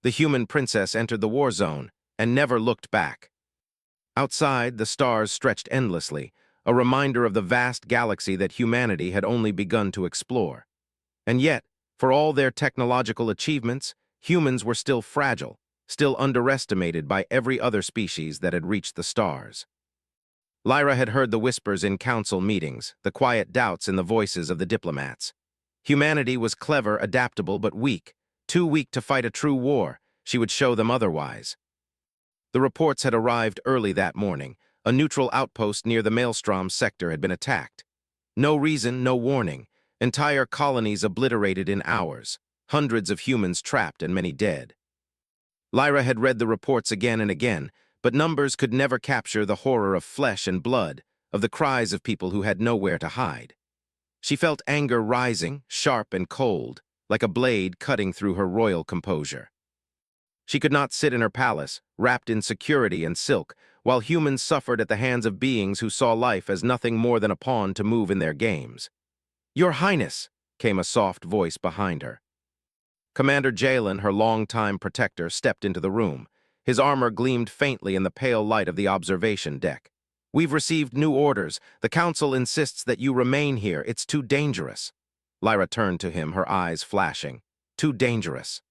The human princess entered the war zone and never looked back. Outside, the stars stretched endlessly, a reminder of the vast galaxy that humanity had only begun to explore. And yet, for all their technological achievements, humans were still fragile, still underestimated by every other species that had reached the stars. Lyra had heard the whispers in council meetings, the quiet doubts in the voices of the diplomats. Humanity was clever, adaptable, but weak, too weak to fight a true war. She would show them otherwise. The reports had arrived early that morning. A neutral outpost near the Maelstrom sector had been attacked. No reason, no warning. Entire colonies obliterated in hours. Hundreds of humans trapped and many dead. Lyra had read the reports again and again, but numbers could never capture the horror of flesh and blood, of the cries of people who had nowhere to hide. She felt anger rising, sharp and cold, like a blade cutting through her royal composure. She could not sit in her palace, wrapped in security and silk, while humans suffered at the hands of beings who saw life as nothing more than a pawn to move in their games. "Your Highness," came a soft voice behind her. Commander Jalen, her longtime protector, stepped into the room. His armor gleamed faintly in the pale light of the observation deck. "We've received new orders. The Council insists that you remain here. It's too dangerous." Lyra turned to him, her eyes flashing. "Too dangerous."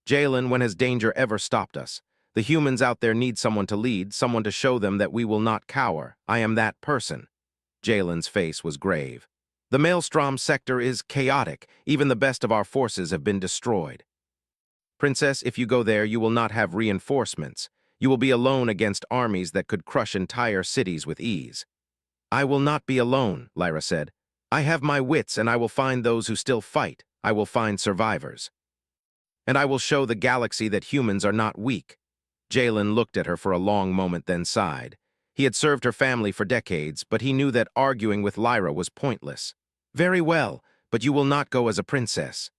"Jalen, when has danger ever stopped us? The humans out there need someone to lead, someone to show them that we will not cower. I am that person." Jalen's face was grave. "The Maelstrom sector is chaotic. Even the best of our forces have been destroyed. Princess, if you go there, you will not have reinforcements. You will be alone against armies that could crush entire cities with ease." "I will not be alone," Lyra said. "I have my wits, and I will find those who still fight. I will find survivors. And I will show the galaxy that humans are not weak." Jalen looked at her for a long moment, then sighed. He had served her family for decades, but he knew that arguing with Lyra was pointless. "Very well, but you will not go as a princess.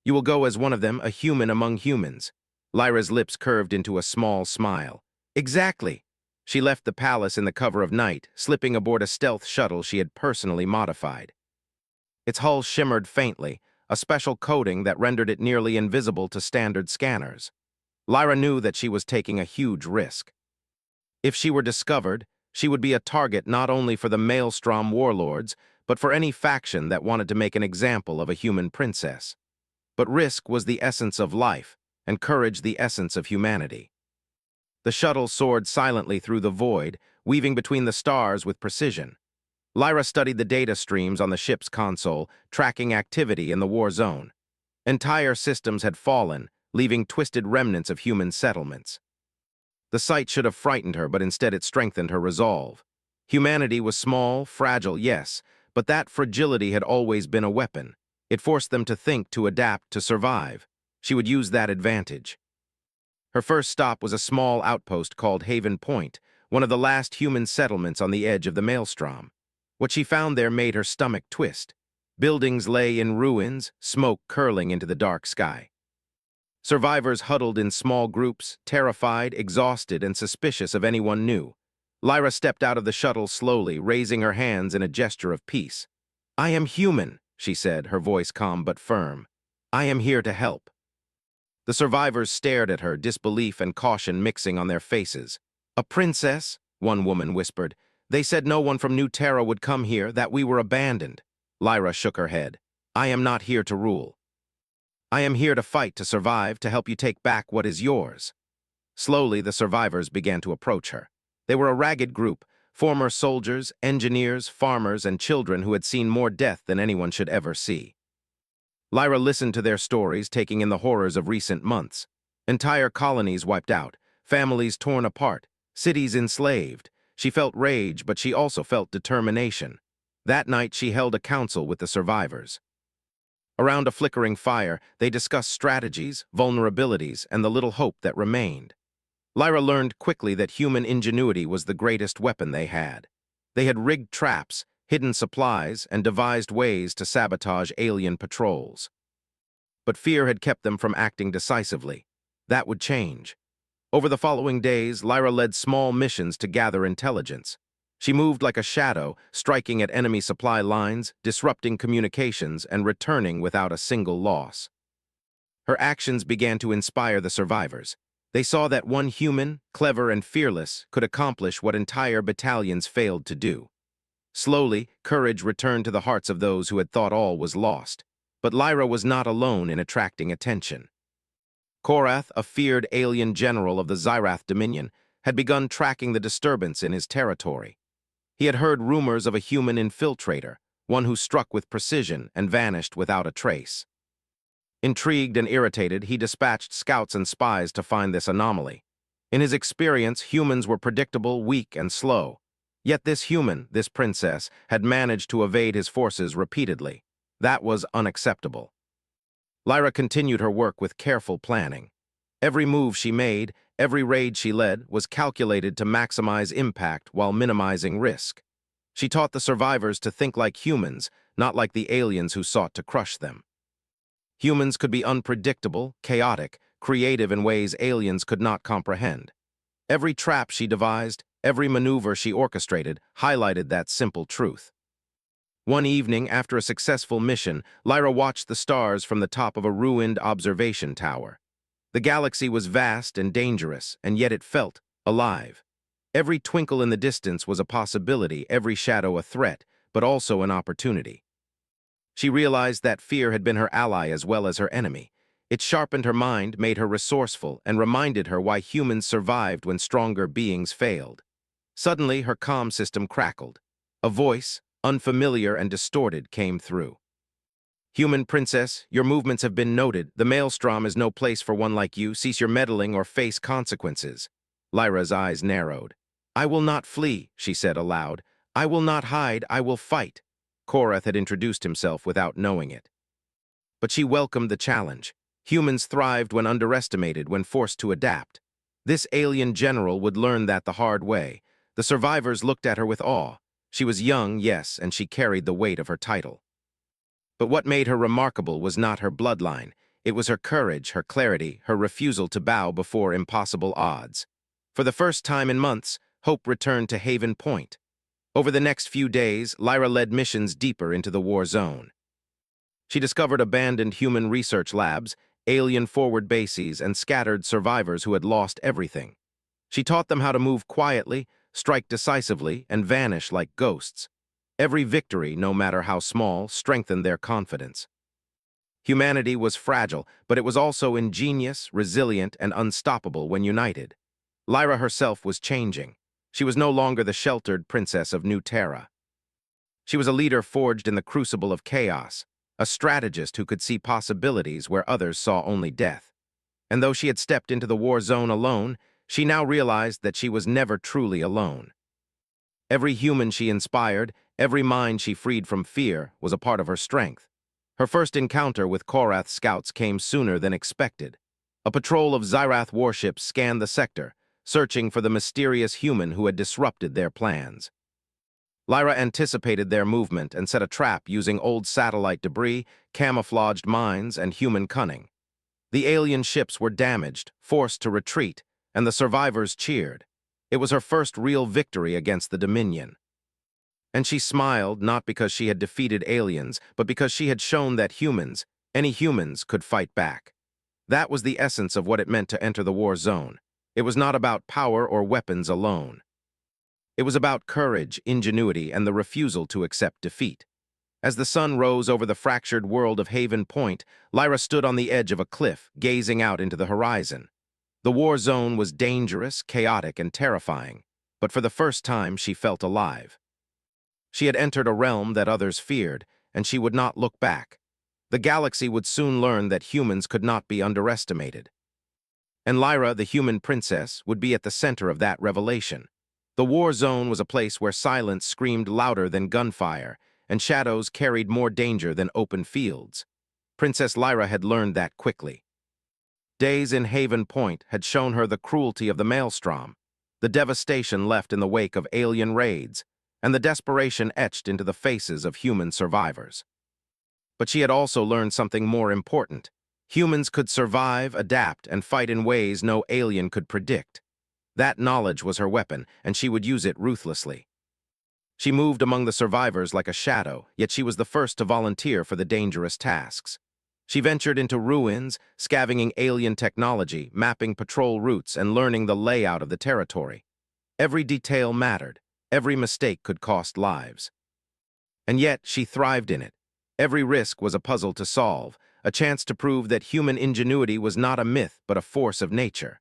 You will go as one of them, a human among humans." Lyra's lips curved into a small smile. "Exactly." She left the palace in the cover of night, slipping aboard a stealth shuttle she had personally modified. Its hull shimmered faintly, a special coating that rendered it nearly invisible to standard scanners. Lyra knew that she was taking a huge risk. If she were discovered, she would be a target not only for the Maelstrom warlords, but for any faction that wanted to make an example of a human princess. But risk was the essence of life, and courage the essence of humanity. The shuttle soared silently through the void, weaving between the stars with precision. Lyra studied the data streams on the ship's console, tracking activity in the war zone. Entire systems had fallen, leaving twisted remnants of human settlements. The sight should have frightened her, but instead it strengthened her resolve. Humanity was small, fragile, yes, but that fragility had always been a weapon. It forced them to think, to adapt, to survive. She would use that advantage. Her first stop was a small outpost called Haven Point, one of the last human settlements on the edge of the Maelstrom. What she found there made her stomach twist. Buildings lay in ruins, smoke curling into the dark sky. Survivors huddled in small groups, terrified, exhausted, and suspicious of anyone new. Lyra stepped out of the shuttle slowly, raising her hands in a gesture of peace. "I am human," she said, her voice calm but firm. "I am here to help." The survivors stared at her, disbelief and caution mixing on their faces. "A princess?" one woman whispered. "They said no one from New Terra would come here, that we were abandoned." Lyra shook her head. "I am not here to rule. I am here to fight, to survive, to help you take back what is yours." Slowly, the survivors began to approach her. They were a ragged group, former soldiers, engineers, farmers, and children who had seen more death than anyone should ever see. Lyra listened to their stories, taking in the horrors of recent months. Entire colonies wiped out, families torn apart, cities enslaved. She felt rage, but she also felt determination. That night, she held a council with the survivors. Around a flickering fire, they discussed strategies, vulnerabilities, and the little hope that remained. Lyra learned quickly that human ingenuity was the greatest weapon they had. They had rigged traps, hidden supplies, and devised ways to sabotage alien patrols. But fear had kept them from acting decisively. That would change. Over the following days, Lyra led small missions to gather intelligence. She moved like a shadow, striking at enemy supply lines, disrupting communications, and returning without a single loss. Her actions began to inspire the survivors. They saw that one human, clever and fearless, could accomplish what entire battalions failed to do. Slowly, courage returned to the hearts of those who had thought all was lost. But Lyra was not alone in attracting attention. Korath, a feared alien general of the Xyrath Dominion, had begun tracking the disturbance in his territory. He had heard rumors of a human infiltrator, one who struck with precision and vanished without a trace. Intrigued and irritated, he dispatched scouts and spies to find this anomaly. In his experience, humans were predictable, weak, and slow. Yet this human, this princess, had managed to evade his forces repeatedly. That was unacceptable. Lyra continued her work with careful planning. Every move she made, every raid she led, was calculated to maximize impact while minimizing risk. She taught the survivors to think like humans, not like the aliens who sought to crush them. Humans could be unpredictable, chaotic, creative in ways aliens could not comprehend. Every trap she devised, every maneuver she orchestrated, highlighted that simple truth. One evening, after a successful mission, Lyra watched the stars from the top of a ruined observation tower. The galaxy was vast and dangerous, and yet it felt alive. Every twinkle in the distance was a possibility, every shadow a threat, but also an opportunity. She realized that fear had been her ally as well as her enemy. It sharpened her mind, made her resourceful, and reminded her why humans survived when stronger beings failed. Suddenly, her comm system crackled. A voice, unfamiliar and distorted, came through. "Human princess, your movements have been noted. The maelstrom is no place for one like you. Cease your meddling or face consequences." Lyra's eyes narrowed. "I will not flee," she said aloud. "I will not hide, I will fight." Korath had introduced himself without knowing it. But she welcomed the challenge. Humans thrived when underestimated, when forced to adapt. This alien general would learn that the hard way. The survivors looked at her with awe. She was young, yes, and she carried the weight of her title. But what made her remarkable was not her bloodline. It was her courage, her clarity, her refusal to bow before impossible odds. For the first time in months, hope returned to Haven Point. Over the next few days, Lyra led missions deeper into the war zone. She discovered abandoned human research labs, alien forward bases, and scattered survivors who had lost everything. She taught them how to move quietly, strike decisively, and vanish like ghosts. Every victory, no matter how small, strengthened their confidence. Humanity was fragile, but it was also ingenious, resilient, and unstoppable when united. Lyra herself was changing. She was no longer the sheltered princess of New Terra. She was a leader forged in the crucible of chaos, a strategist who could see possibilities where others saw only death. And though she had stepped into the war zone alone, she now realized that she was never truly alone. Every human she inspired, every mind she freed from fear, was a part of her strength. Her first encounter with Korath scouts came sooner than expected. A patrol of Xyrath warships scanned the sector, searching for the mysterious human who had disrupted their plans. Lyra anticipated their movement and set a trap using old satellite debris, camouflaged mines, and human cunning. The alien ships were damaged, forced to retreat, and the survivors cheered. It was her first real victory against the Dominion. And she smiled not because she had defeated aliens, but because she had shown that humans, any humans, could fight back. That was the essence of what it meant to enter the war zone. It was not about power or weapons alone. It was about courage, ingenuity, and the refusal to accept defeat. As the sun rose over the fractured world of Haven Point, Lyra stood on the edge of a cliff, gazing out into the horizon. The war zone was dangerous, chaotic, and terrifying, but for the first time she felt alive. She had entered a realm that others feared, and she would not look back. The galaxy would soon learn that humans could not be underestimated. And Lyra, the human princess, would be at the center of that revelation. The war zone was a place where silence screamed louder than gunfire, and shadows carried more danger than open fields. Princess Lyra had learned that quickly. Days in Haven Point had shown her the cruelty of the maelstrom, the devastation left in the wake of alien raids, and the desperation etched into the faces of human survivors. But she had also learned something more important. Humans could survive, adapt, and fight in ways no alien could predict. That knowledge was her weapon, and she would use it ruthlessly. She moved among the survivors like a shadow, yet she was the first to volunteer for the dangerous tasks. She ventured into ruins, scavenging alien technology, mapping patrol routes, and learning the layout of the territory. Every detail mattered. Every mistake could cost lives. And yet, she thrived in it. Every risk was a puzzle to solve, a chance to prove that human ingenuity was not a myth but a force of nature.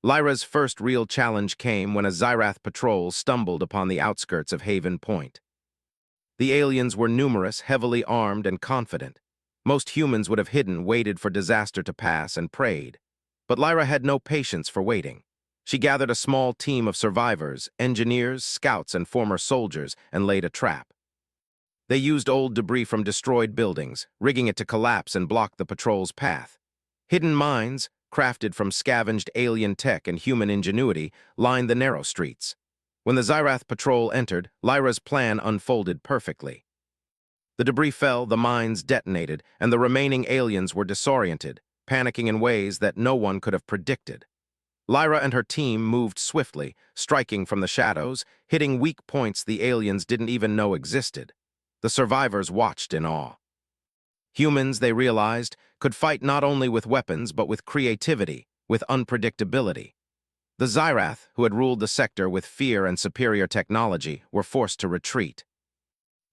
Lyra's first real challenge came when a Xyrath patrol stumbled upon the outskirts of Haven Point. The aliens were numerous, heavily armed, and confident. Most humans would have hidden, waited for disaster to pass, and prayed. But Lyra had no patience for waiting. She gathered a small team of survivors, engineers, scouts, and former soldiers, and laid a trap. They used old debris from destroyed buildings, rigging it to collapse and block the patrol's path. Hidden mines, crafted from scavenged alien tech and human ingenuity, lined the narrow streets. When the Xyrath patrol entered, Lyra's plan unfolded perfectly. The debris fell, the mines detonated, and the remaining aliens were disoriented, panicking in ways that no one could have predicted. Lyra and her team moved swiftly, striking from the shadows, hitting weak points the aliens didn't even know existed. The survivors watched in awe. Humans, they realized, could fight not only with weapons but with creativity, with unpredictability. The Xyrath, who had ruled the sector with fear and superior technology, were forced to retreat.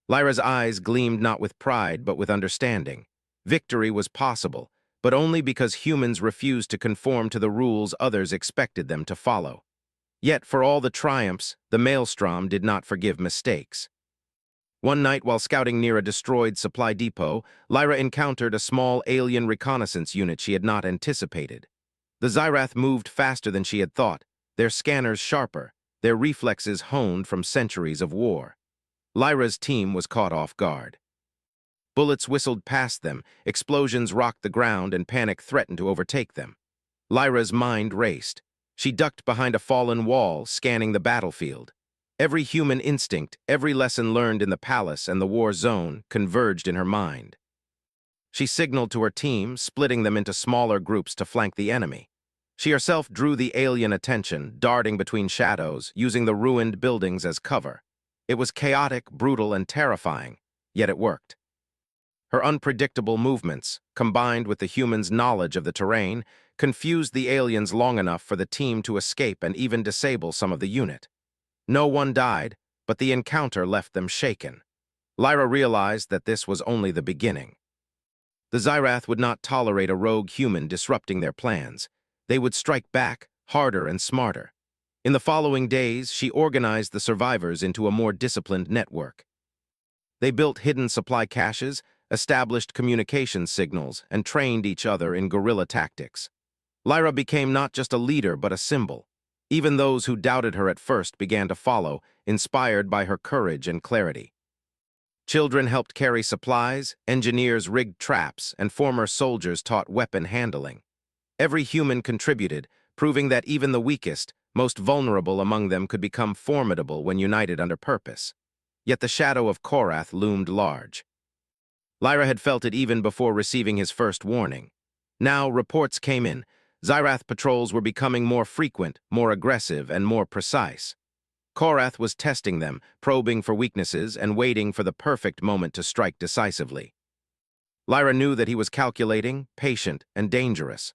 Lyra's eyes gleamed not with pride but with understanding. Victory was possible, but only because humans refused to conform to the rules others expected them to follow. Yet, for all the triumphs, the Maelstrom did not forgive mistakes. One night, while scouting near a destroyed supply depot, Lyra encountered a small alien reconnaissance unit she had not anticipated. The Xyrath moved faster than she had thought, their scanners sharper, their reflexes honed from centuries of war. Lyra's team was caught off guard. Bullets whistled past them, explosions rocked the ground, and panic threatened to overtake them. Lyra's mind raced. She ducked behind a fallen wall, scanning the battlefield. Every human instinct, every lesson learned in the palace and the war zone, converged in her mind. She signaled to her team, splitting them into smaller groups to flank the enemy. She herself drew the alien attention, darting between shadows, using the ruined buildings as cover. It was chaotic, brutal, and terrifying, yet it worked. Her unpredictable movements, combined with the humans' knowledge of the terrain, confused the aliens long enough for the team to escape and even disable some of the unit. No one died, but the encounter left them shaken. Lyra realized that this was only the beginning. The Xyrath would not tolerate a rogue human disrupting their plans. They would strike back, harder and smarter. In the following days, she organized the survivors into a more disciplined network. They built hidden supply caches, established communication signals, and trained each other in guerrilla tactics. Lyra became not just a leader but a symbol. Even those who doubted her at first began to follow, inspired by her courage and clarity. Children helped carry supplies, engineers rigged traps, and former soldiers taught weapon handling. Every human contributed, proving that even the weakest, most vulnerable among them could become formidable when united under purpose. Yet the shadow of Korath loomed large. Lyra had felt it even before receiving his first warning. Now reports came in. Xyrath patrols were becoming more frequent, more aggressive, and more precise. Korath was testing them, probing for weaknesses, and waiting for the perfect moment to strike decisively. Lyra knew that he was calculating, patient, and dangerous.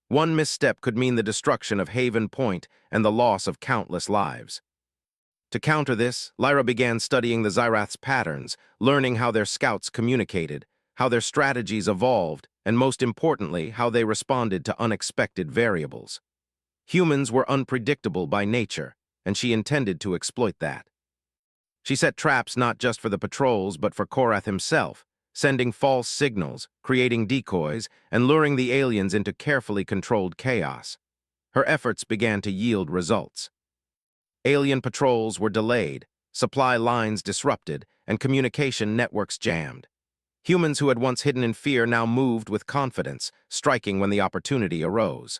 One misstep could mean the destruction of Haven Point and the loss of countless lives. To counter this, Lyra began studying the Xyrath's patterns, learning how their scouts communicated, how their strategies evolved, and most importantly, how they responded to unexpected variables. Humans were unpredictable by nature, and she intended to exploit that. She set traps not just for the patrols but for Korath himself, sending false signals, creating decoys, and luring the aliens into carefully controlled chaos. Her efforts began to yield results. Alien patrols were delayed, supply lines disrupted, and communication networks jammed. Humans who had once hidden in fear now moved with confidence, striking when the opportunity arose.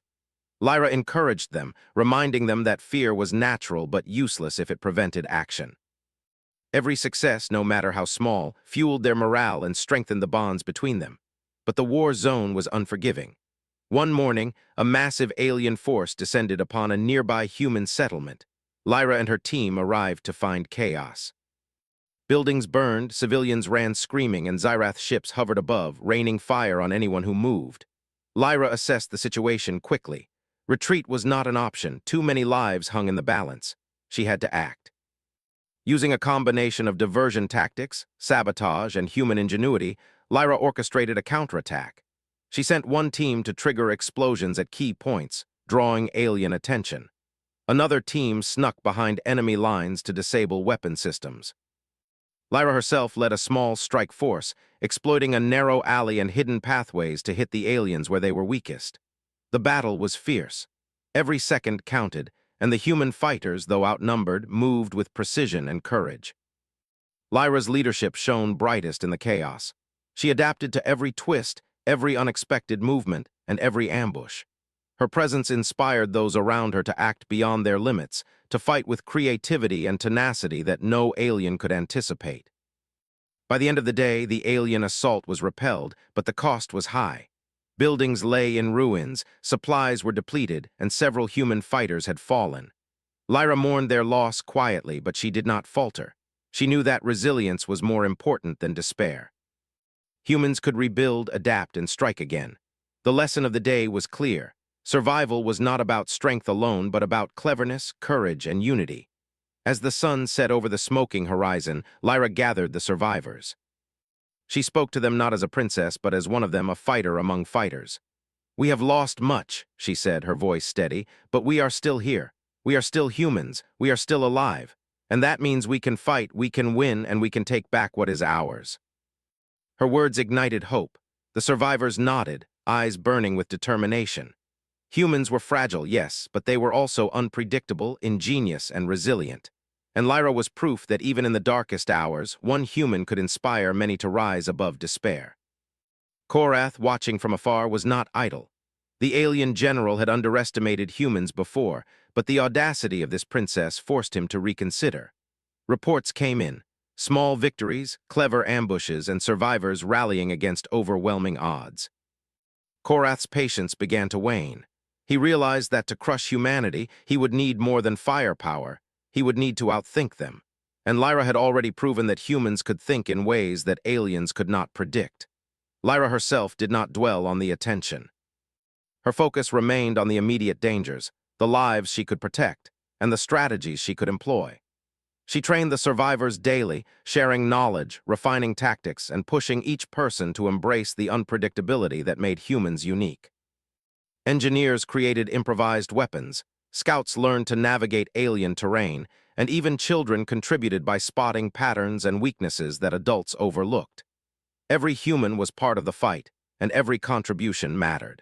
Lyra encouraged them, reminding them that fear was natural but useless if it prevented action. Every success, no matter how small, fueled their morale and strengthened the bonds between them. But the war zone was unforgiving. One morning, a massive alien force descended upon a nearby human settlement. Lyra and her team arrived to find chaos. Buildings burned, civilians ran screaming, and Xyrath ships hovered above, raining fire on anyone who moved. Lyra assessed the situation quickly. Retreat was not an option. Too many lives hung in the balance. She had to act. Using a combination of diversion tactics, sabotage, and human ingenuity, Lyra orchestrated a counterattack. She sent one team to trigger explosions at key points, drawing alien attention. Another team snuck behind enemy lines to disable weapon systems. Lyra herself led a small strike force, exploiting a narrow alley and hidden pathways to hit the aliens where they were weakest. The battle was fierce. Every second counted, and the human fighters, though outnumbered, moved with precision and courage. Lyra's leadership shone brightest in the chaos. She adapted to every twist, every unexpected movement, and every ambush. Her presence inspired those around her to act beyond their limits, to fight with creativity and tenacity that no alien could anticipate. By the end of the day, the alien assault was repelled, but the cost was high. Buildings lay in ruins, supplies were depleted, and several human fighters had fallen. Lyra mourned their loss quietly, but she did not falter. She knew that resilience was more important than despair. Humans could rebuild, adapt, and strike again. The lesson of the day was clear. Survival was not about strength alone, but about cleverness, courage, and unity. As the sun set over the smoking horizon, Lyra gathered the survivors. She spoke to them not as a princess, but as one of them, a fighter among fighters. "We have lost much," she said, her voice steady, "but we are still here. We are still humans. We are still alive. And that means we can fight, we can win, and we can take back what is ours." Her words ignited hope. The survivors nodded, eyes burning with determination. Humans were fragile, yes, but they were also unpredictable, ingenious, and resilient. And Lyra was proof that even in the darkest hours, one human could inspire many to rise above despair. Korath, watching from afar, was not idle. The alien general had underestimated humans before, but the audacity of this princess forced him to reconsider. Reports came in. Small victories, clever ambushes, and survivors rallying against overwhelming odds. Korath's patience began to wane. He realized that to crush humanity, he would need more than firepower. He would need to outthink them. And Lyra had already proven that humans could think in ways that aliens could not predict. Lyra herself did not dwell on the attention. Her focus remained on the immediate dangers, the lives she could protect, and the strategies she could employ. She trained the survivors daily, sharing knowledge, refining tactics, and pushing each person to embrace the unpredictability that made humans unique. Engineers created improvised weapons, scouts learned to navigate alien terrain, and even children contributed by spotting patterns and weaknesses that adults overlooked. Every human was part of the fight, and every contribution mattered.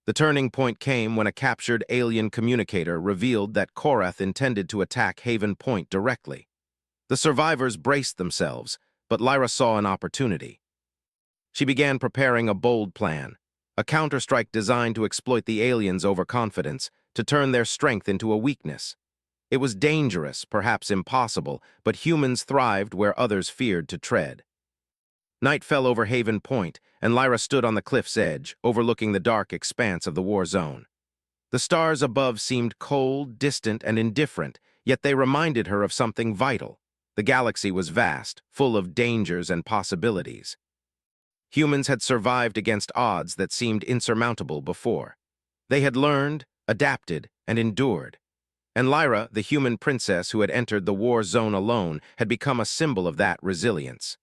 The turning point came when a captured alien communicator revealed that Korath intended to attack Haven Point directly. The survivors braced themselves, but Lyra saw an opportunity. She began preparing a bold plan, a counterstrike designed to exploit the aliens' overconfidence, to turn their strength into a weakness. It was dangerous, perhaps impossible, but humans thrived where others feared to tread. Night fell over Haven Point, and Lyra stood on the cliff's edge, overlooking the dark expanse of the war zone. The stars above seemed cold, distant, and indifferent, yet they reminded her of something vital. The galaxy was vast, full of dangers and possibilities. Humans had survived against odds that seemed insurmountable before. They had learned, adapted, and endured. And Lyra, the human princess who had entered the war zone alone, had become a symbol of that resilience.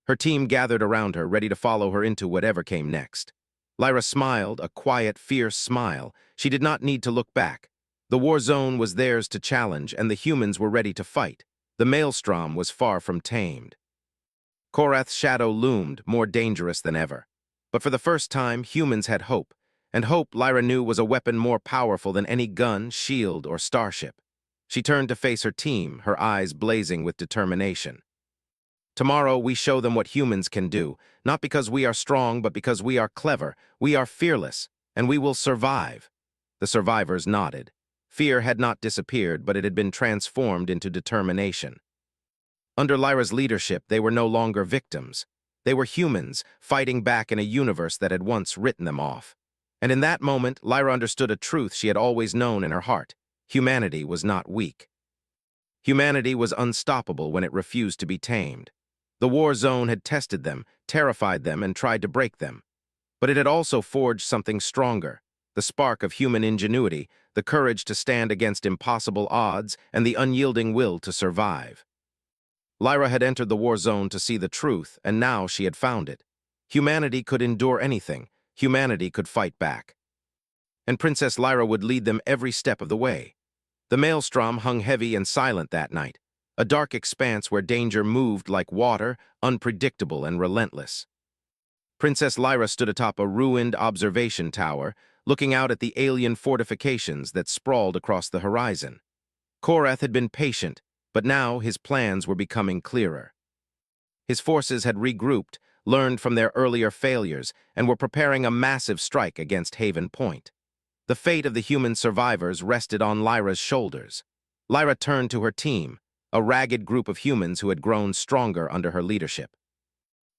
Her team gathered around her, ready to follow her into whatever came next. Lyra smiled, a quiet, fierce smile. She did not need to look back. The war zone was theirs to challenge, and the humans were ready to fight. The maelstrom was far from tamed. Korath's shadow loomed, more dangerous than ever. But for the first time, humans had hope. And hope, Lyra knew, was a weapon more powerful than any gun, shield, or starship. She turned to face her team, her eyes blazing with determination. "Tomorrow we show them what humans can do, not because we are strong, but because we are clever, we are fearless, and we will survive." The survivors nodded. Fear had not disappeared, but it had been transformed into determination. Under Lyra's leadership, they were no longer victims. They were humans, fighting back in a universe that had once written them off. And in that moment, Lyra understood a truth she had always known in her heart. Humanity was not weak. Humanity was unstoppable when it refused to be tamed. The war zone had tested them, terrified them, and tried to break them. But it had also forged something stronger, the spark of human ingenuity, the courage to stand against impossible odds, and the unyielding will to survive. Lyra had entered the war zone to see the truth, and now she had found it. Humanity could endure anything. Humanity could fight back. And Princess Lyra would lead them every step of the way. The maelstrom hung heavy and silent that night, a dark expanse where danger moved like water, unpredictable and relentless. Princess Lyra stood atop a ruined observation tower, looking out at the alien fortifications that sprawled across the horizon. Korath had been patient, but now his plans were becoming clearer. His forces had regrouped, learned from their earlier failures, and were preparing a massive strike against Haven Point. The fate of the human survivors rested on Lyra's shoulders. Lyra turned to her team, a ragged group of humans who had grown stronger under her leadership.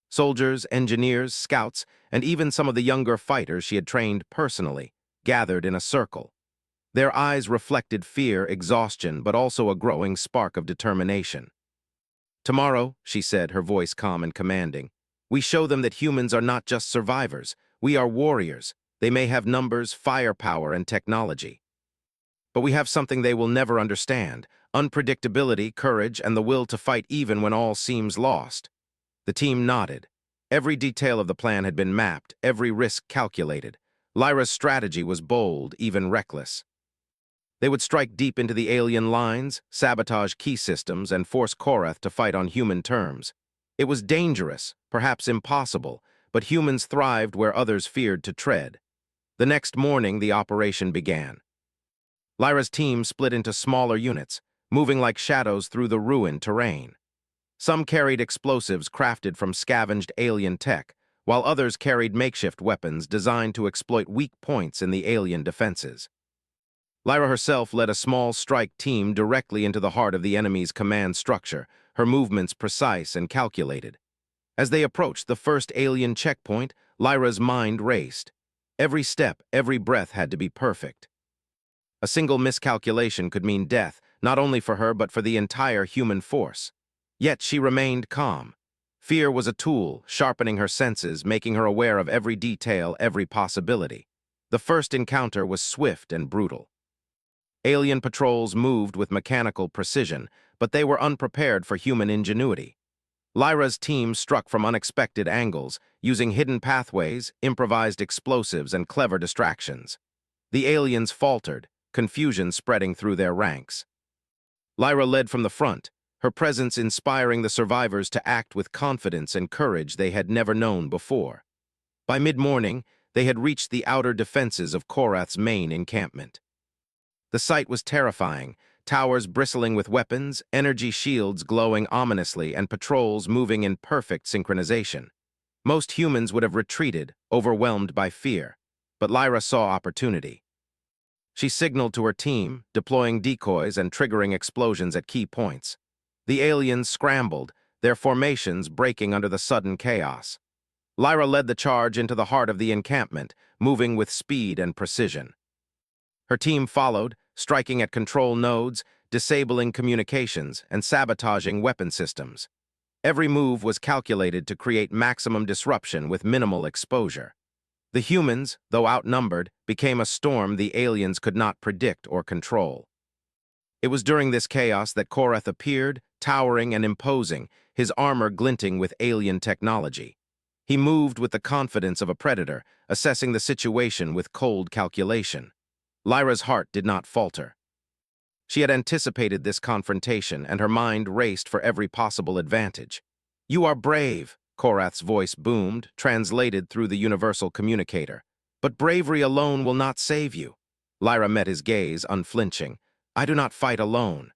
Soldiers, engineers, scouts, and even some of the younger fighters she had trained personally, gathered in a circle. Their eyes reflected fear, exhaustion, but also a growing spark of determination. "Tomorrow," she said, her voice calm and commanding, "we show them that humans are not just survivors. We are warriors. They may have numbers, firepower, and technology. But we have something they will never understand: unpredictability, courage, and the will to fight even when all seems lost." The team nodded. Every detail of the plan had been mapped, every risk calculated. Lyra's strategy was bold, even reckless. They would strike deep into the alien lines, sabotage key systems, and force Korath to fight on human terms. It was dangerous, perhaps impossible, but humans thrived where others feared to tread. The next morning, the operation began. Lyra's team split into smaller units, moving like shadows through the ruined terrain. Some carried explosives crafted from scavenged alien tech, while others carried makeshift weapons designed to exploit weak points in the alien defenses. Lyra herself led a small strike team directly into the heart of the enemy's command structure, her movements precise and calculated. As they approached the first alien checkpoint, Lyra's mind raced. Every step, every breath had to be perfect. A single miscalculation could mean death, not only for her but for the entire human force. Yet she remained calm. Fear was a tool, sharpening her senses, making her aware of every detail, every possibility. The first encounter was swift and brutal. Alien patrols moved with mechanical precision, but they were unprepared for human ingenuity. Lyra's team struck from unexpected angles, using hidden pathways, improvised explosives, and clever distractions. The aliens faltered, confusion spreading through their ranks. Lyra led from the front, her presence inspiring the survivors to act with confidence and courage they had never known before. By mid-morning, they had reached the outer defenses of Korath's main encampment. The sight was terrifying, towers bristling with weapons, energy shields glowing ominously, and patrols moving in perfect synchronization. Most humans would have retreated, overwhelmed by fear, but Lyra saw opportunity. She signaled to her team, deploying decoys and triggering explosions at key points. The aliens scrambled, their formations breaking under the sudden chaos. Lyra led the charge into the heart of the encampment, moving with speed and precision. Her team followed, striking at control nodes, disabling communications, and sabotaging weapon systems. Every move was calculated to create maximum disruption with minimal exposure. The humans, though outnumbered, became a storm the aliens could not predict or control. It was during this chaos that Korath appeared, towering and imposing, his armor glinting with alien technology. He moved with the confidence of a predator, assessing the situation with cold calculation. Lyra's heart did not falter. She had anticipated this confrontation, and her mind raced for every possible advantage. "You are brave," Korath's voice boomed, translated through the universal communicator. "But bravery alone will not save you." Lyra met his gaze, unflinching. "I do not fight alone."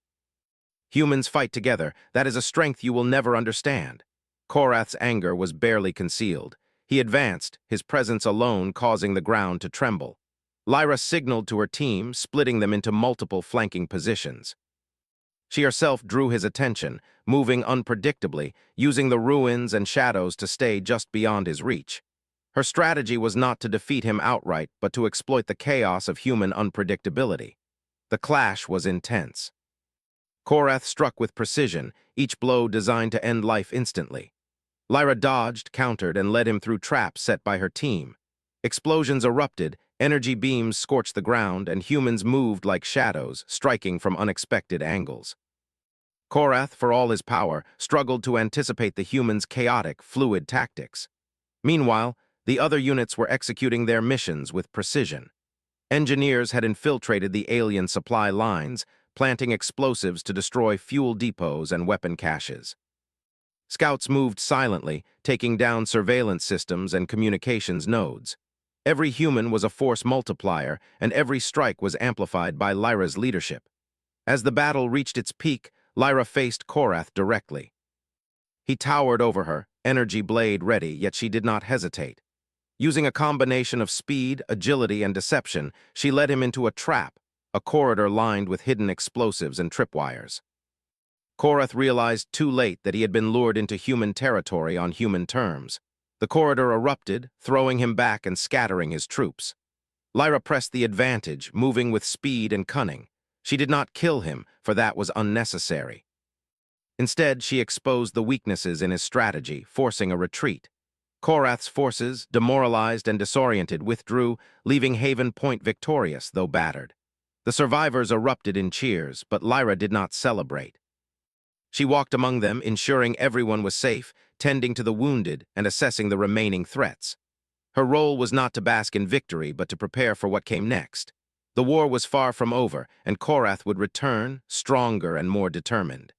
"Humans fight together. That is a strength you will never understand." Korath's anger was barely concealed. He advanced, his presence alone causing the ground to tremble. Lyra signaled to her team, splitting them into multiple flanking positions. She herself drew his attention, moving unpredictably, using the ruins and shadows to stay just beyond his reach. Her strategy was not to defeat him outright, but to exploit the chaos of human unpredictability. The clash was intense. Korath struck with precision, each blow designed to end life instantly. Lyra dodged, countered, and led him through traps set by her team. Explosions erupted, energy beams scorched the ground, and humans moved like shadows, striking from unexpected angles. Korath, for all his power, struggled to anticipate the humans' chaotic, fluid tactics. Meanwhile, the other units were executing their missions with precision. Engineers had infiltrated the alien supply lines, planting explosives to destroy fuel depots and weapon caches. Scouts moved silently, taking down surveillance systems and communications nodes. Every human was a force multiplier, and every strike was amplified by Lyra's leadership. As the battle reached its peak, Lyra faced Korath directly. He towered over her, energy blade ready, yet she did not hesitate. Using a combination of speed, agility, and deception, she led him into a trap, a corridor lined with hidden explosives and tripwires. Korath realized too late that he had been lured into human territory on human terms. The corridor erupted, throwing him back and scattering his troops. Lyra pressed the advantage, moving with speed and cunning. She did not kill him, for that was unnecessary. Instead, she exposed the weaknesses in his strategy, forcing a retreat. Korath's forces, demoralized and disoriented, withdrew, leaving Haven Point victorious, though battered. The survivors erupted in cheers, but Lyra did not celebrate. She walked among them, ensuring everyone was safe, tending to the wounded and assessing the remaining threats. Her role was not to bask in victory, but to prepare for what came next. The war was far from over, and Korath would return, stronger and more determined.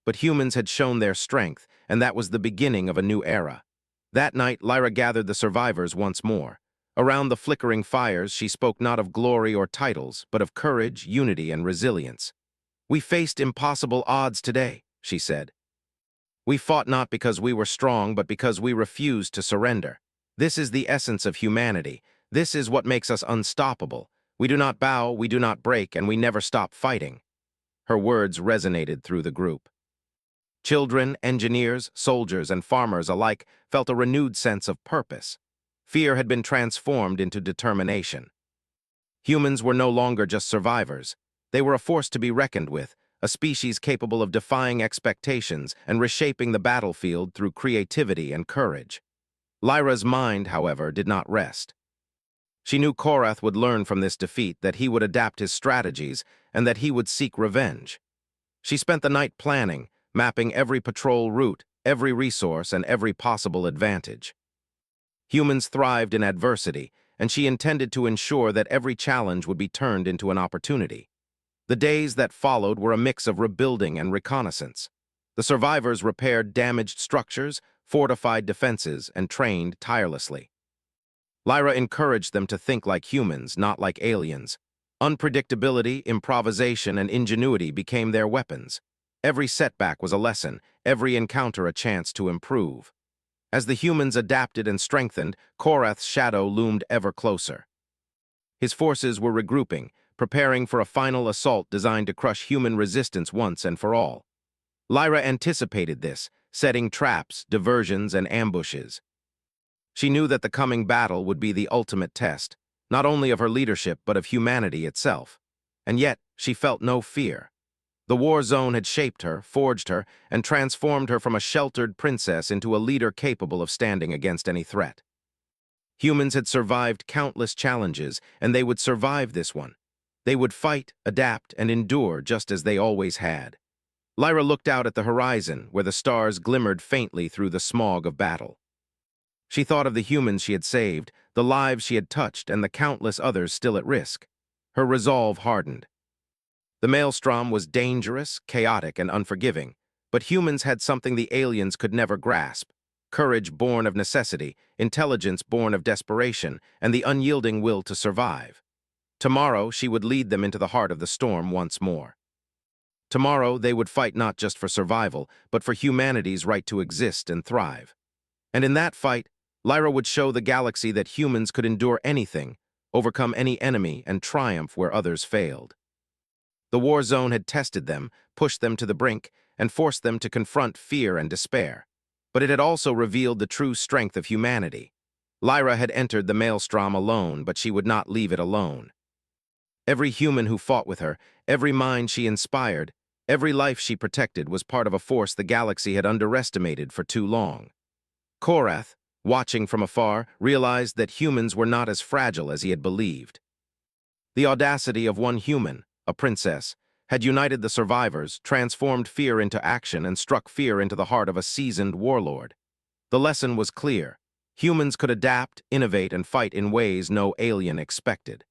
But humans had shown their strength, and that was the beginning of a new era. That night, Lyra gathered the survivors once more. Around the flickering fires, she spoke not of glory or titles, but of courage, unity, and resilience. "We faced impossible odds today," she said. "We fought not because we were strong, but because we refused to surrender. This is the essence of humanity. This is what makes us unstoppable. We do not bow, we do not break, and we never stop fighting." Her words resonated through the group. Children, engineers, soldiers, and farmers alike felt a renewed sense of purpose. Fear had been transformed into determination. Humans were no longer just survivors. They were a force to be reckoned with, a species capable of defying expectations and reshaping the battlefield through creativity and courage. Lyra's mind, however, did not rest. She knew Korath would learn from this defeat, that he would adapt his strategies, and that he would seek revenge. She spent the night planning, mapping every patrol route, every resource, and every possible advantage. Humans thrived in adversity, and she intended to ensure that every challenge would be turned into an opportunity. The days that followed were a mix of rebuilding and reconnaissance. The survivors repaired damaged structures, fortified defenses, and trained tirelessly. Lyra encouraged them to think like humans, not like aliens. Unpredictability, improvisation, and ingenuity became their weapons. Every setback was a lesson, every encounter a chance to improve. As the humans adapted and strengthened, Korath's shadow loomed ever closer. His forces were regrouping, preparing for a final assault designed to crush human resistance once and for all. Lyra anticipated this, setting traps, diversions, and ambushes. She knew that the coming battle would be the ultimate test, not only of her leadership but of humanity itself. And yet, she felt no fear. The war zone had shaped her, forged her, and transformed her from a sheltered princess into a leader capable of standing against any threat. Humans had survived countless challenges, and they would survive this one. They would fight, adapt, and endure just as they always had. Lyra looked out at the horizon, where the stars glimmered faintly through the smog of battle. She thought of the humans she had saved, the lives she had touched, and the countless others still at risk. Her resolve hardened. The maelstrom was dangerous, chaotic, and unforgiving, but humans had something the aliens could never grasp: courage born of necessity, intelligence born of desperation, and the unyielding will to survive. Tomorrow, she would lead them into the heart of the storm once more. Tomorrow, they would fight not just for survival, but for humanity's right to exist and thrive. And in that fight, Lyra would show the galaxy that humans could endure anything, overcome any enemy, and triumph where others failed. The war zone had tested them, pushed them to the brink, and forced them to confront fear and despair. But it had also revealed the true strength of humanity. Lyra had entered the maelstrom alone, but she would not leave it alone. Every human who fought with her, every mind she inspired, Every life she protected was part of a force the galaxy had underestimated for too long. Korath, watching from afar, realized that humans were not as fragile as he had believed. The audacity of one human, a princess, had united the survivors, transformed fear into action, and struck fear into the heart of a seasoned warlord. The lesson was clear. Humans could adapt, innovate, and fight in ways no alien expected.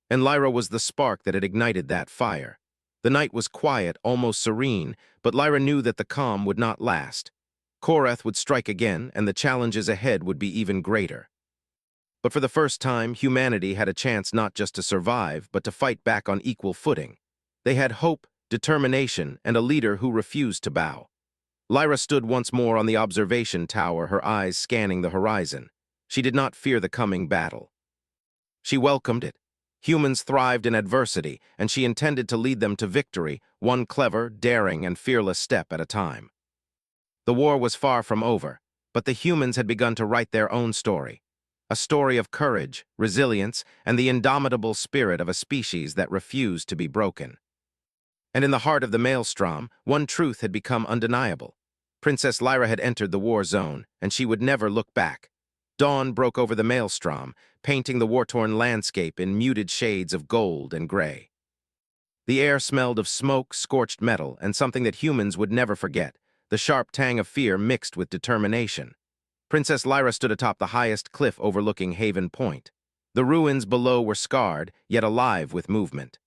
And Lyra was the spark that had ignited that fire. The night was quiet, almost serene, but Lyra knew that the calm would not last. Korath would strike again, and the challenges ahead would be even greater. But for the first time, humanity had a chance not just to survive, but to fight back on equal footing. They had hope, determination, and a leader who refused to bow. Lyra stood once more on the observation tower, her eyes scanning the horizon. She did not fear the coming battle. She welcomed it. Humans thrived in adversity, and she intended to lead them to victory, one clever, daring, and fearless step at a time. The war was far from over, but the humans had begun to write their own story. A story of courage, resilience, and the indomitable spirit of a species that refused to be broken. And in the heart of the maelstrom, one truth had become undeniable. Princess Lyra had entered the war zone, and she would never look back. Dawn broke over the maelstrom, painting the war-torn landscape in muted shades of gold and gray. The air smelled of smoke, scorched metal, and something that humans would never forget, the sharp tang of fear mixed with determination. Princess Lyra stood atop the highest cliff overlooking Haven Point. The ruins below were scarred, yet alive with movement.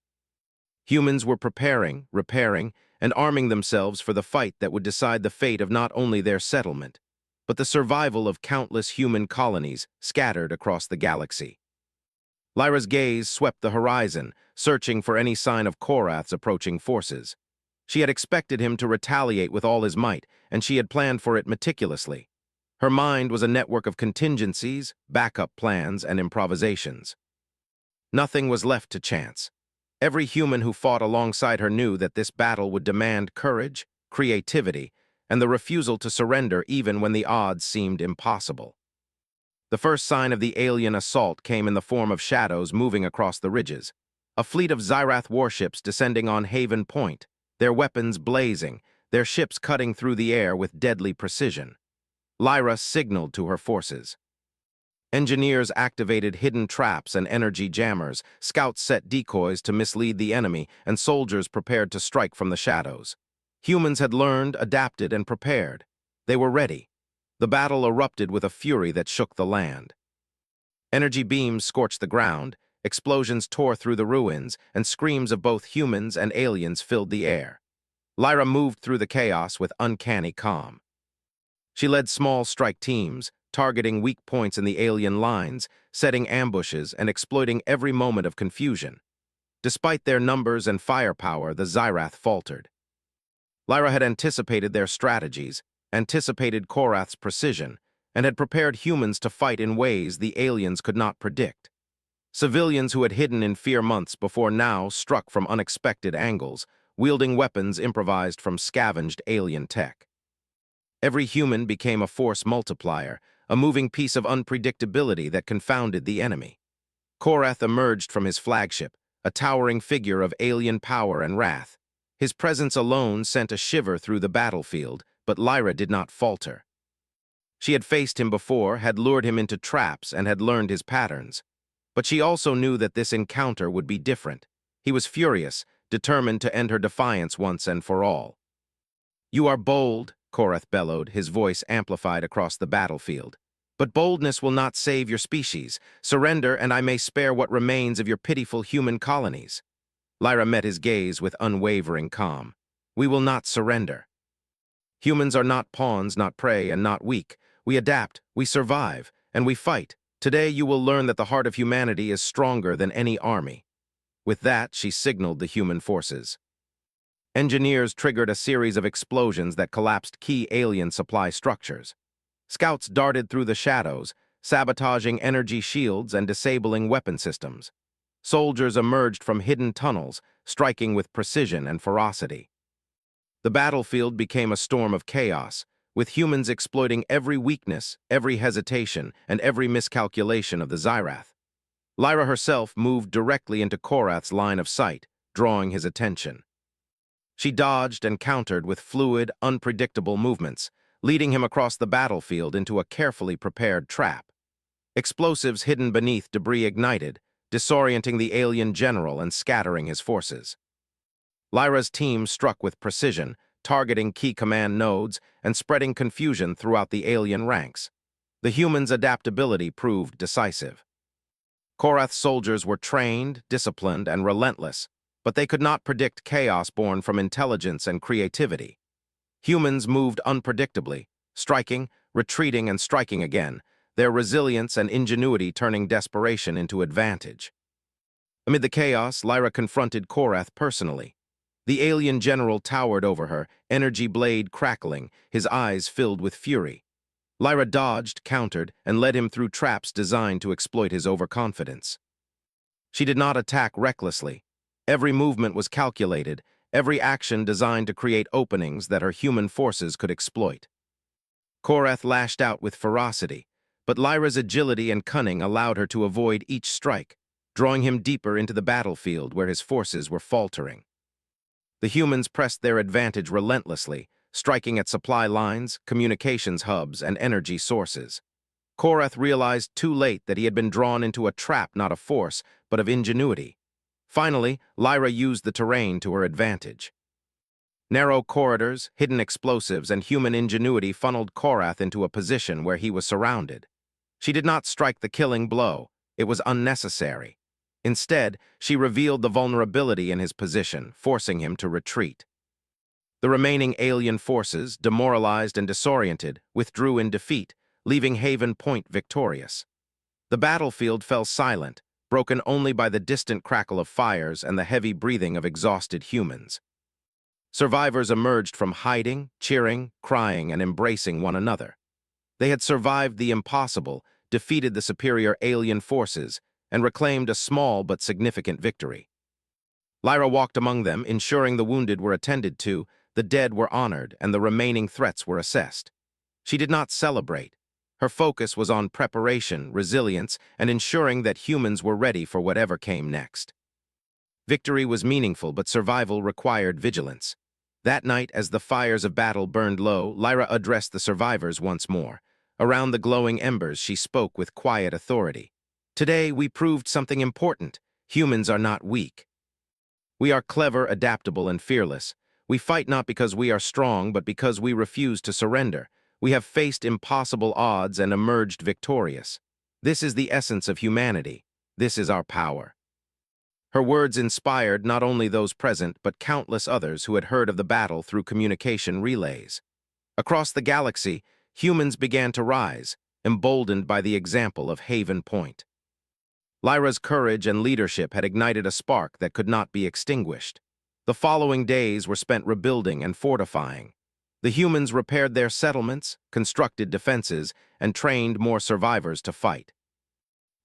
Humans were preparing, repairing, and arming themselves for the fight that would decide the fate of not only their settlement, but the survival of countless human colonies scattered across the galaxy. Lyra's gaze swept the horizon, searching for any sign of Korath's approaching forces. She had expected him to retaliate with all his might, and she had planned for it meticulously. Her mind was a network of contingencies, backup plans, and improvisations. Nothing was left to chance. Every human who fought alongside her knew that this battle would demand courage, creativity, and the refusal to surrender even when the odds seemed impossible. The first sign of the alien assault came in the form of shadows moving across the ridges. A fleet of Xyrath warships descending on Haven Point, their weapons blazing, their ships cutting through the air with deadly precision. Lyra signaled to her forces. Engineers activated hidden traps and energy jammers, scouts set decoys to mislead the enemy, and soldiers prepared to strike from the shadows. Humans had learned, adapted, and prepared. They were ready. The battle erupted with a fury that shook the land. Energy beams scorched the ground, explosions tore through the ruins, and screams of both humans and aliens filled the air. Lyra moved through the chaos with uncanny calm. She led small strike teams, targeting weak points in the alien lines, setting ambushes, and exploiting every moment of confusion. Despite their numbers and firepower, the Xyrath faltered. Lyra had anticipated their strategies, anticipated Korath's precision, and had prepared humans to fight in ways the aliens could not predict. Civilians who had hidden in fear months before now struck from unexpected angles, wielding weapons improvised from scavenged alien tech. Every human became a force multiplier, a moving piece of unpredictability that confounded the enemy. Korath emerged from his flagship, a towering figure of alien power and wrath. His presence alone sent a shiver through the battlefield, but Lyra did not falter. She had faced him before, had lured him into traps, and had learned his patterns. But she also knew that this encounter would be different. He was furious, determined to end her defiance once and for all. "You are bold," Korath bellowed, his voice amplified across the battlefield. "But boldness will not save your species. Surrender, and I may spare what remains of your pitiful human colonies." Lyra met his gaze with unwavering calm. "We will not surrender. Humans are not pawns, not prey, and not weak. We adapt, we survive, and we fight. Today you will learn that the heart of humanity is stronger than any army." With that, she signaled the human forces. Engineers triggered a series of explosions that collapsed key alien supply structures. Scouts darted through the shadows, sabotaging energy shields and disabling weapon systems. Soldiers emerged from hidden tunnels, striking with precision and ferocity. The battlefield became a storm of chaos, with humans exploiting every weakness, every hesitation, and every miscalculation of the Xyrath. Lyra herself moved directly into Korath's line of sight, drawing his attention. She dodged and countered with fluid, unpredictable movements, leading him across the battlefield into a carefully prepared trap. Explosives hidden beneath debris ignited, disorienting the alien general and scattering his forces. Lyra's team struck with precision, targeting key command nodes and spreading confusion throughout the alien ranks. The humans' adaptability proved decisive. Korath's soldiers were trained, disciplined, and relentless, but they could not predict chaos born from intelligence and creativity. Humans moved unpredictably, striking, retreating, and striking again, their resilience and ingenuity turning desperation into advantage. Amid the chaos, Lyra confronted Korath personally. The alien general towered over her, energy blade crackling, his eyes filled with fury. Lyra dodged, countered, and led him through traps designed to exploit his overconfidence. She did not attack recklessly. Every movement was calculated, every action designed to create openings that her human forces could exploit. Korath lashed out with ferocity, but Lyra's agility and cunning allowed her to avoid each strike, drawing him deeper into the battlefield where his forces were faltering. The humans pressed their advantage relentlessly, striking at supply lines, communications hubs, and energy sources. Korath realized too late that he had been drawn into a trap not of force, but of ingenuity. Finally, Lyra used the terrain to her advantage. Narrow corridors, hidden explosives, and human ingenuity funneled Korath into a position where he was surrounded. She did not strike the killing blow. It was unnecessary. Instead, she revealed the vulnerability in his position, forcing him to retreat. The remaining alien forces, demoralized and disoriented, withdrew in defeat, leaving Haven Point victorious. The battlefield fell silent, broken only by the distant crackle of fires and the heavy breathing of exhausted humans. Survivors emerged from hiding, cheering, crying, and embracing one another. They had survived the impossible, defeated the superior alien forces, and reclaimed a small but significant victory. Lyra walked among them, ensuring the wounded were attended to, the dead were honored, and the remaining threats were assessed. She did not celebrate. Her focus was on preparation, resilience, and ensuring that humans were ready for whatever came next. Victory was meaningful, but survival required vigilance. That night, as the fires of battle burned low, Lyra addressed the survivors once more. Around the glowing embers, she spoke with quiet authority. Today, we proved something important. Humans are not weak. We are clever, adaptable, and fearless. We fight not because we are strong, but because we refuse to surrender. We have faced impossible odds and emerged victorious. This is the essence of humanity. This is our power. Her words inspired not only those present, but countless others who had heard of the battle through communication relays. Across the galaxy, humans began to rise, emboldened by the example of Haven Point. Lyra's courage and leadership had ignited a spark that could not be extinguished. The following days were spent rebuilding and fortifying. The humans repaired their settlements, constructed defenses, and trained more survivors to fight.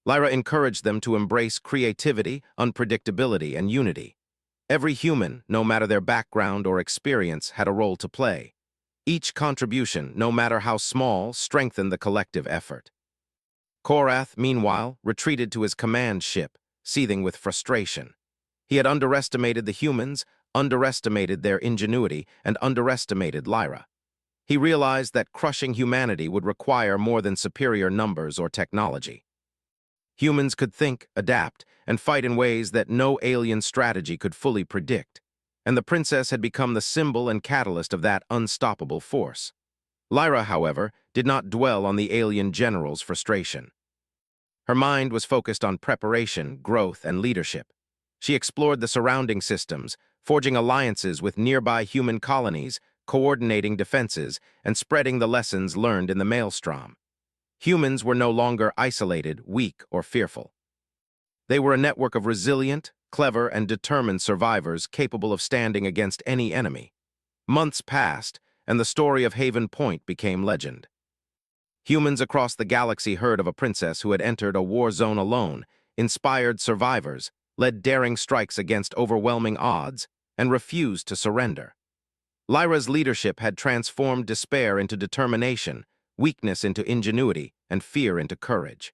Lyra encouraged them to embrace creativity, unpredictability, and unity. Every human, no matter their background or experience, had a role to play. Each contribution, no matter how small, strengthened the collective effort. Korath, meanwhile, retreated to his command ship, seething with frustration. He had underestimated the humans, underestimated their ingenuity, and underestimated Lyra. He realized that crushing humanity would require more than superior numbers or technology. Humans could think, adapt, and fight in ways that no alien strategy could fully predict, and the princess had become the symbol and catalyst of that unstoppable force. Lyra, however, did not dwell on the alien general's frustration. Her mind was focused on preparation, growth, and leadership. She explored the surrounding systems, forging alliances with nearby human colonies, coordinating defenses, and spreading the lessons learned in the maelstrom. Humans were no longer isolated, weak, or fearful. They were a network of resilient, clever, and determined survivors capable of standing against any enemy. Months passed, and the story of Haven Point became legend. Humans across the galaxy heard of a princess who had entered a war zone alone, inspired survivors, led daring strikes against overwhelming odds, and refused to surrender. Lyra's leadership had transformed despair into determination, weakness into ingenuity, and fear into courage.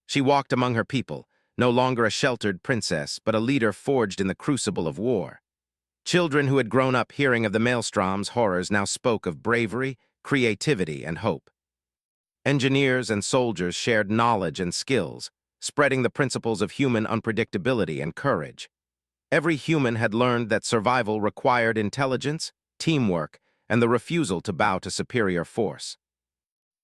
She walked among her people, no longer a sheltered princess, but a leader forged in the crucible of war. Children who had grown up hearing of the Maelstrom's horrors now spoke of bravery, creativity, and hope. Engineers and soldiers shared knowledge and skills, spreading the principles of human unpredictability and courage. Every human had learned that survival required intelligence, teamwork, and the refusal to bow to superior force.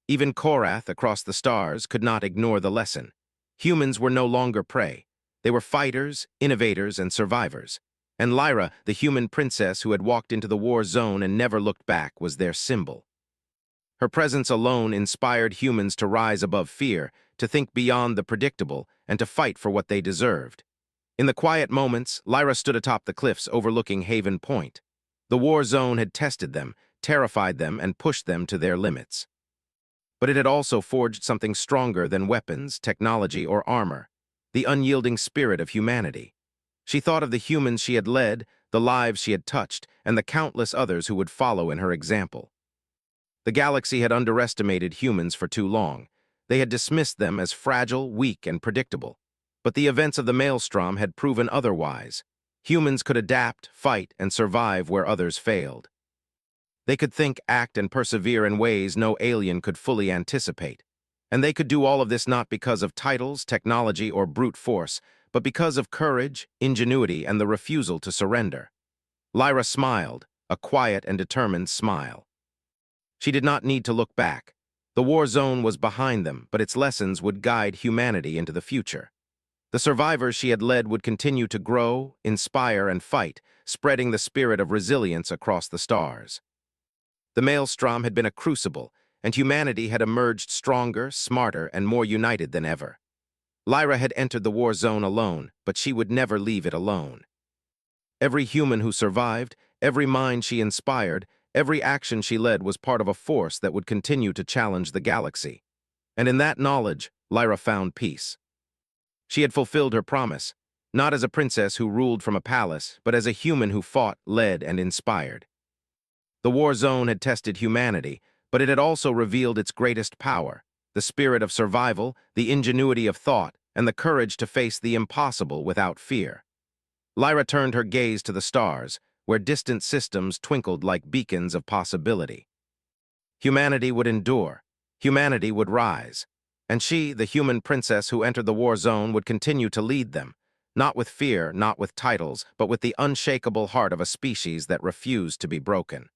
Even Korath across the stars could not ignore the lesson. Humans were no longer prey. They were fighters, innovators, and survivors. And Lyra, the human princess who had walked into the war zone and never looked back, was their symbol. Her presence alone inspired humans to rise above fear, to think beyond the predictable, and to fight for what they deserved. In the quiet moments, Lyra stood atop the cliffs overlooking Haven Point. The war zone had tested them, terrified them, and pushed them to their limits. But it had also forged something stronger than weapons, technology, or armor: the unyielding spirit of humanity. She thought of the humans she had led, the lives she had touched, and the countless others who would follow in her example. The galaxy had underestimated humans for too long. They had dismissed them as fragile, weak, and predictable. But the events of the Maelstrom had proven otherwise. Humans could adapt, fight, and survive where others failed. They could think, act, and persevere in ways no alien could fully anticipate. And they could do all of this not because of titles, technology, or brute force, but because of courage, ingenuity, and the refusal to surrender. Lyra smiled, a quiet and determined smile. She did not need to look back. The war zone was behind them, but its lessons would guide humanity into the future. The survivors she had led would continue to grow, inspire, and fight, spreading the spirit of resilience across the stars. The Maelstrom had been a crucible, and humanity had emerged stronger, smarter, and more united than ever. Lyra had entered the war zone alone, but she would never leave it alone. Every human who survived, every mind she inspired, every action she led was part of a force that would continue to challenge the galaxy. And in that knowledge, Lyra found peace. She had fulfilled her promise, not as a princess who ruled from a palace, but as a human who fought, led, and inspired. The war zone had tested humanity, but it had also revealed its greatest power: the spirit of survival, the ingenuity of thought, and the courage to face the impossible without fear. Lyra turned her gaze to the stars, where distant systems twinkled like beacons of possibility. Humanity would endure. Humanity would rise. And she, the human princess who entered the war zone, would continue to lead them, not with fear, not with titles, but with the unshakable heart of a species that refused to be broken.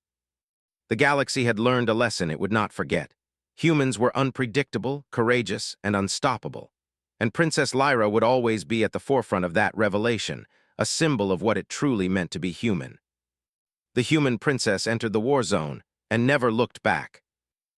The galaxy had learned a lesson it would not forget. Humans were unpredictable, courageous, and unstoppable. And Princess Lyra would always be at the forefront of that revelation, a symbol of what it truly meant to be human. The human princess entered the war zone and never looked back.